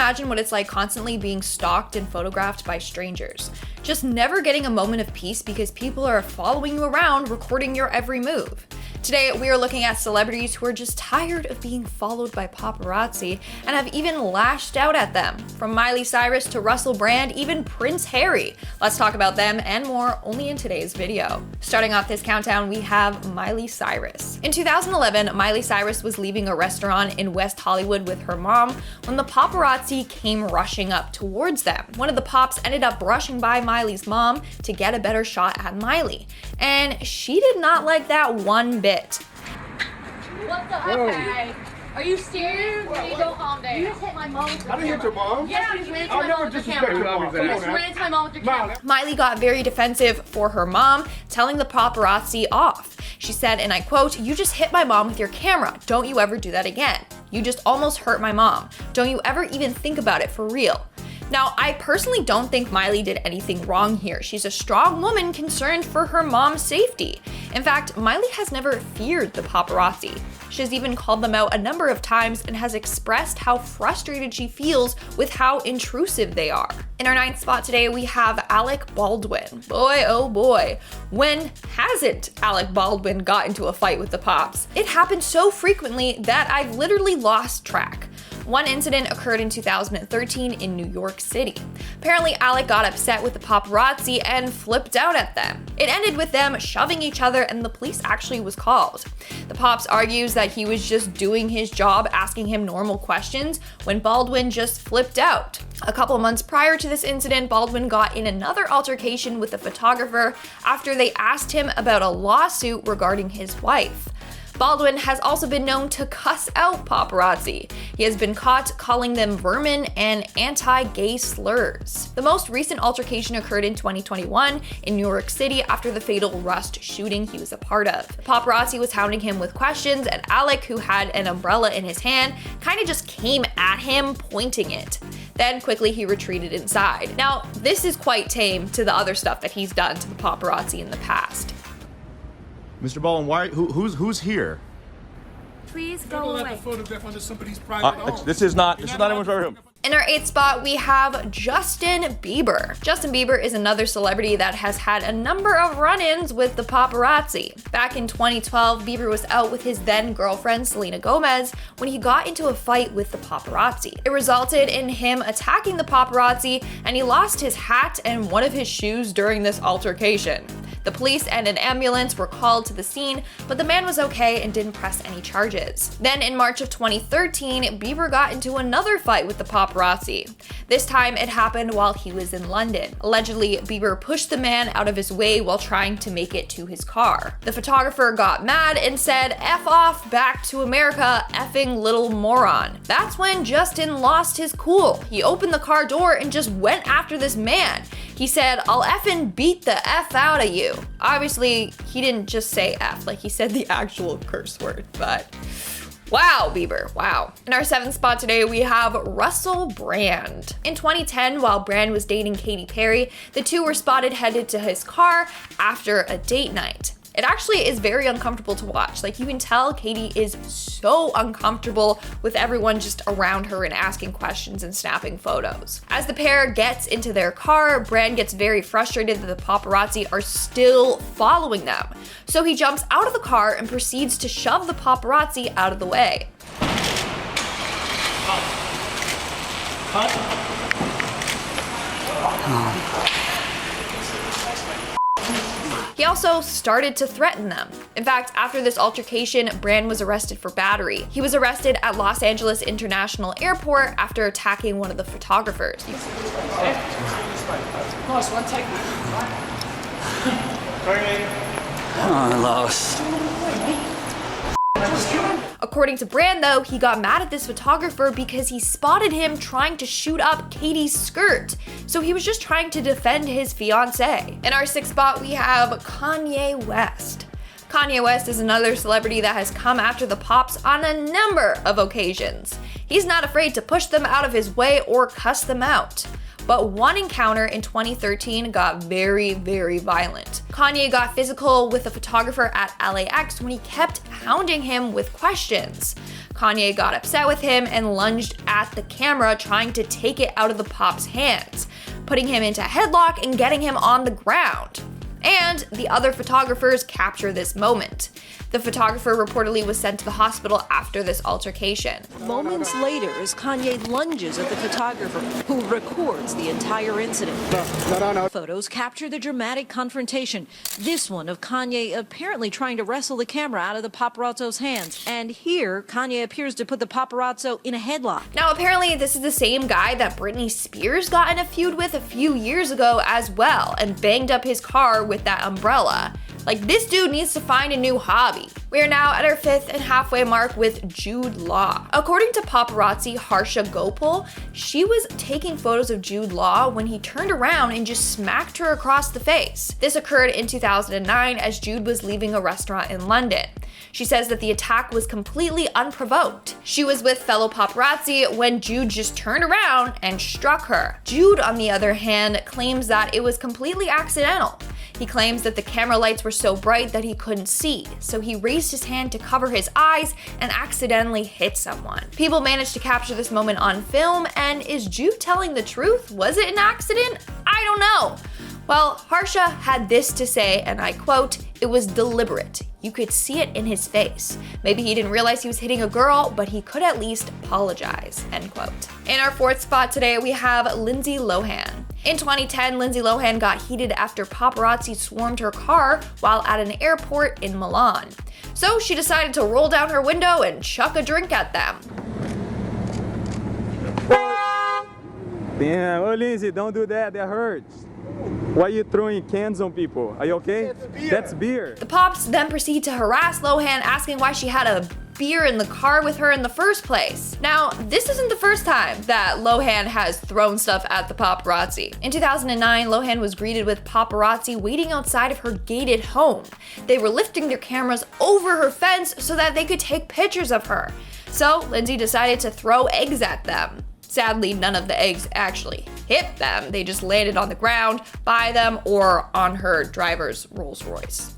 imagine what it's like constantly being stalked and photographed by strangers. Just never getting a moment of peace because people are following you around, recording your every move. Today, we are looking at celebrities who are just tired of being followed by paparazzi and have even lashed out at them. From Miley Cyrus to Russel Brand, even Prince Harry. Let's talk about them and more only in today's video. Starting off this countdown, we have Miley Cyrus. In 2011, Miley Cyrus was leaving a restaurant in West Hollywood with her mom when the paparazzi came rushing up towards them. One of the pops ended up brushing by Miley's mom to get a better shot at Miley, and she did not like that one bit. What the heck? Are you serious? You go calm down. You just hit my mom with your I didn't hit your mom. Yeah, you just ran into I'll my mom never with your disrespect your camera. mom. You just ran into my mom with your camera. Miley got very defensive for her mom, telling the paparazzi off. She said, and I quote, "You just hit my mom with your camera. Don't you ever do that again. You just almost hurt my mom. Don't you ever even think about it for real." Now, I personally don't think Miley did anything wrong here. She's a strong woman concerned for her mom's safety. In fact, Miley has never feared the paparazzi. She's even called them out a number of times and has expressed how frustrated she feels with how intrusive they are. In our 9th spot today, we have Alec Baldwin. Boy, oh boy. When hasn't Alec Baldwin got into a fight with the pops? It happens so frequently that I've literally lost track. One incident occurred in 2013 in New York City. Apparently, Alec got upset with the paparazzi and flipped out at them. It ended with them shoving each other and the police actually was called. The Pops argues that he was just doing his job, asking him normal questions, when Baldwin just flipped out. A couple months prior to this incident, Baldwin got in another altercation with a photographer after they asked him about a lawsuit regarding his wife. Baldwin has also been known to cuss out paparazzi. He has been caught calling them vermin and anti-gay slurs. The most recent altercation occurred in 2021 in New York City after the fatal Rust shooting he was a part of. The paparazzi was hounding him with questions, and Alec, who had an umbrella in his hand, kind of just came at him, pointing it. Then quickly he retreated inside. Now, this is quite tame to the other stuff that he's done to the paparazzi in the past. Mr. Baldwin, who's here? Please go away. This is not anyone's room. In our 8th spot, we have Justin Bieber. Justin Bieber is another celebrity that has had a number of run-ins with the paparazzi. Back in 2012, Bieber was out with his then girlfriend, Selena Gomez, when he got into a fight with the paparazzi. It resulted in him attacking the paparazzi, and he lost his hat and one of his shoes during this altercation. The police and an ambulance were called to the scene, but the man was okay and didn't press any charges. Then in March of 2013, Bieber got into another fight with the paparazzi. This time it happened while he was in London. Allegedly, Bieber pushed the man out of his way while trying to make it to his car. The photographer got mad and said, "F off, back to America, effing little moron." That's when Justin lost his cool. He opened the car door and just went after this man. He said, "I'll effing beat the F out of you." Obviously, he didn't just say F, like he said the actual curse word, but wow, Bieber, wow. In our 7th spot today, we have Russel Brand. In 2010, while Brand was dating Katy Perry, the two were spotted headed to his car after a date night. It actually is very uncomfortable to watch. Like, you can tell Katy is so uncomfortable with everyone just around her and asking questions and snapping photos. As the pair gets into their car, Brand gets very frustrated that the paparazzi are still following them. So he jumps out of the car and proceeds to shove the paparazzi out of the way. He also started to threaten them. In fact, after this altercation, Brand was arrested for battery. He was arrested at Los Angeles International Airport after attacking one of the photographers. I lost. According to Brand, though, he got mad at this photographer because he spotted him trying to shoot up Katy's skirt. So he was just trying to defend his fiancée. In our 6th spot, we have Kanye West. Kanye West is another celebrity that has come after the Pops on a number of occasions. He's not afraid to push them out of his way or cuss them out. But one encounter in 2013 got very, very violent. Kanye got physical with a photographer at LAX when he kept hounding him with questions. Kanye got upset with him and lunged at the camera, trying to take it out of the pop's hands, putting him into a headlock and getting him on the ground. And the other photographers capture this moment. The photographer reportedly was sent to the hospital after this altercation. Moments later, as Kanye lunges at the photographer, who records the entire incident. Photos capture the dramatic confrontation. This one of Kanye apparently trying to wrestle the camera out of the paparazzo's hands. And here, Kanye appears to put the paparazzo in a headlock. Now, apparently, this is the same guy that Britney Spears got in a feud with a few years ago as well, and banged up his car with that umbrella. Like, this dude needs to find a new hobby. We are now at our 5th and halfway mark with Jude Law. According to paparazzi Harsha Gopal, she was taking photos of Jude Law when he turned around and just smacked her across the face. This occurred in 2009 as Jude was leaving a restaurant in London. She says that the attack was completely unprovoked. She was with fellow paparazzi when Jude just turned around and struck her. Jude, on the other hand, claims that it was completely accidental. He claims that the camera lights were so bright that he couldn't see, so he raised his hand to cover his eyes and accidentally hit someone. People managed to capture this moment on film, and is Jude telling the truth? Was it an accident? I don't know. Well, Harsha had this to say, and I quote, "It was deliberate. You could see it in his face. Maybe he didn't realize he was hitting a girl, but he could at least apologize," end quote. In our 4th spot today, we have Lindsay Lohan. In 2010, Lindsay Lohan got heated after paparazzi swarmed her car while at an airport in Milan. So she decided to roll down her window and chuck a drink at them. Damn, oh Lindsay, don't do that, that hurts. Why are you throwing cans on people? Are you okay? That's beer. The Pops then proceed to harass Lohan, asking why she had a beer in the car with her in the first place. Now, this isn't the first time that Lohan has thrown stuff at the paparazzi. In 2009, Lohan was greeted with paparazzi waiting outside of her gated home. They were lifting their cameras over her fence so that they could take pictures of her. So Lindsay decided to throw eggs at them. Sadly, none of the eggs actually hit them. They just landed on the ground, by them, or on her driver's Rolls Royce.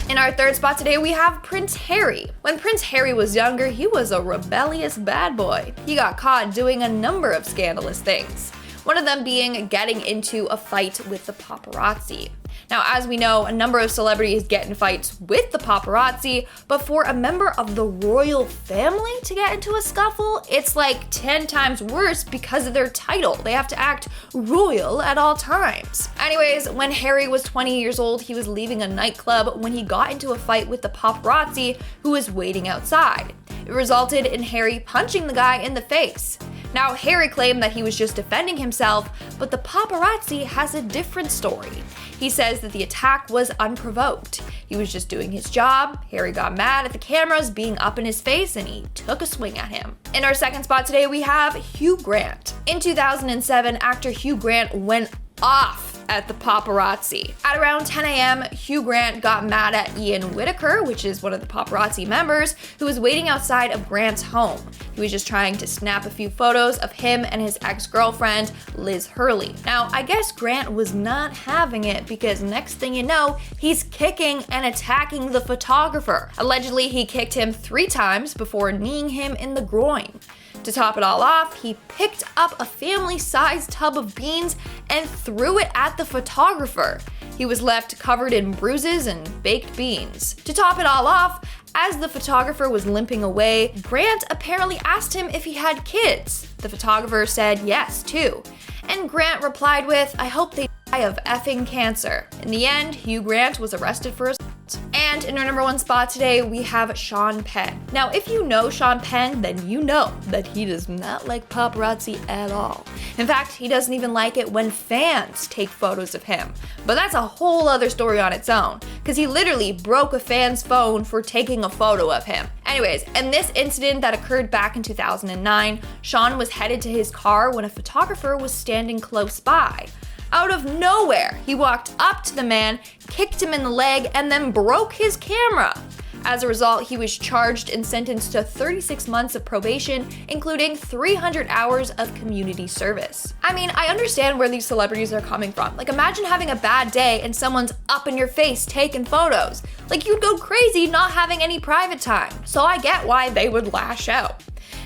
In our 3rd spot today, we have Prince Harry. When Prince Harry was younger, he was a rebellious bad boy. He got caught doing a number of scandalous things. One of them being getting into a fight with the paparazzi. Now, as we know, a number of celebrities get in fights with the paparazzi, but for a member of the royal family to get into a scuffle, it's like 10 times worse because of their title. They have to act royal at all times. Anyways, when Harry was 20 years old, he was leaving a nightclub when he got into a fight with the paparazzi who was waiting outside. It resulted in Harry punching the guy in the face. Now, Harry claimed that he was just defending himself, but the paparazzi has a different story. He says that the attack was unprovoked. He was just doing his job. Harry got mad at the cameras being up in his face and he took a swing at him. In our 2nd spot today, we have Hugh Grant. In 2007, actor Hugh Grant went off at the paparazzi. At around 10 a.m., Hugh Grant got mad at Ian Whitaker, which is one of the paparazzi members, who was waiting outside of Grant's home. He was just trying to snap a few photos of him and his ex-girlfriend, Liz Hurley. Now, I guess Grant was not having it because next thing you know, he's kicking and attacking the photographer. Allegedly, he kicked him 3 times before kneeing him in the groin. To top it all off, he picked up a family-sized tub of beans and threw it at the photographer. He was left covered in bruises and baked beans. To top it all off, as the photographer was limping away, Grant apparently asked him if he had kids. The photographer said yes, too. And Grant replied with, "I hope they die of effing cancer." In the end, Hugh Grant was arrested for assault. And in our number 1 spot today, we have Sean Penn. Now, if you know Sean Penn, then you know that he does not like paparazzi at all. In fact, he doesn't even like it when fans take photos of him. But that's a whole other story on its own, because he literally broke a fan's phone for taking a photo of him. Anyways, in this incident that occurred back in 2009, Sean was headed to his car when a photographer was standing close by. Out of nowhere, he walked up to the man, kicked him in the leg, and then broke his camera. As a result, he was charged and sentenced to 36 months of probation, including 300 hours of community service. I mean, I understand where these celebrities are coming from. Like, imagine having a bad day and someone's up in your face taking photos. Like, you'd go crazy not having any private time. So I get why they would lash out.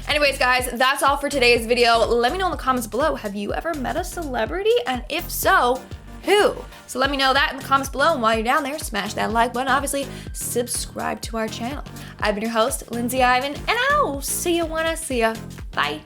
Anyways, guys, that's all for today's video. Let me know in the comments below, have you ever met a celebrity? And if so, who? So let me know that in the comments below, and while you're down there, smash that like button, obviously subscribe to our channel. I've been your host, Lindsay Ivan, and I'll see you when I see ya. Bye.